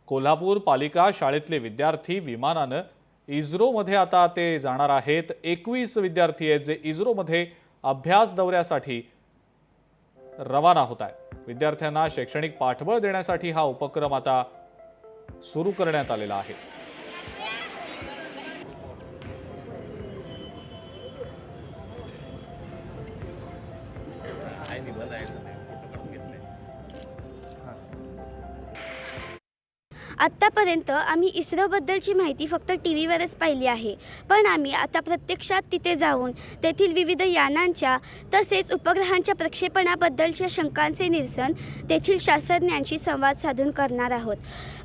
कोल्हापूर पालिका शाळेतले विद्यार्थी विमानानं इस्रोमध्ये आता ते जाणार आहेत। 21 विद्यार्थी आहेत जे इस्रोमध्ये अभ्यास दौऱ्यासाठी रवाना होत आहेत। विद्यार्थ्यांना शैक्षणिक पाठबळ देण्यासाठी हा उपक्रम आता सुरू करण्यात आलेला आहे। आत्तापर्यंत आम्ही इस्रोबद्दलची माहिती फक्त टीव्हीवरच पाहिली आहे, पण आम्ही आता प्रत्यक्षात तिथे जाऊन तेथील विविध यानांच्या तसेच उपग्रहांच्या प्रक्षेपणाबद्दलच्या शंकांचे निरसन तेथील शास्त्रज्ञांशी संवाद साधून करणार आहोत।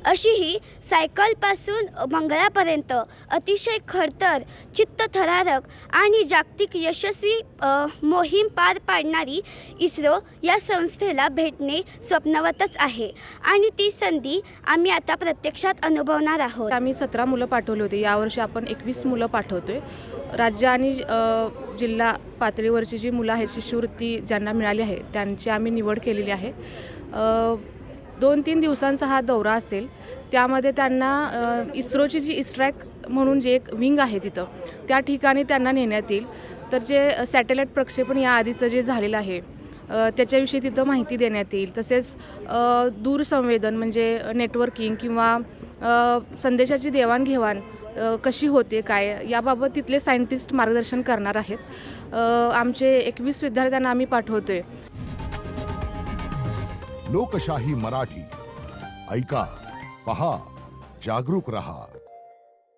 अशी ही सायकलपासून मंगळापर्यंत अतिशय खडतर, चित्तथरारक आणि जागतिक यशस्वी मोहीम पार पाडणारी इस्रो या संस्थेला भेटणे स्वप्नवतच आहे आणि ती संधी आम्ही आता प्रत्यक्षात अनुभवणार आहोत। आम्ही 17 मुलं पाठवली होती। यावर्षी आपण 21 मुलं पाठवतोय। राज्य आणि जिल्हा पातळीवरची जी मुलं आहेत, शिष्यवृत्ती ज्यांना मिळाली आहे त्यांची आम्ही निवड केलेली आहे। 2-3 दिवसांचा हा दौरा असेल। त्यामध्ये त्यांना इस्रोची जी इस्ट्रॅक म्हणून जे एक विंग आहे तिथं त्या ठिकाणी त्यांना नेण्यात येईल। तर जे सॅटेलाईट प्रक्षेपण या आधीचं जे झालेलं आहे त्याच्याविषयी तिथं माहिती देण्यात येईल। तसेच दूरसंवेदन म्हणजे नेटवर्किंग किंवा संदेशाची देवाणघेवाण कशी होते काय याबाबत तिथले सायंटिस्ट मार्गदर्शन करणार आहेत। आमचे 21 विद्यार्थ्यांना आम्ही पाठवतोय। लोकशाही मराठी ऐका, पहा, जागरूक रहा।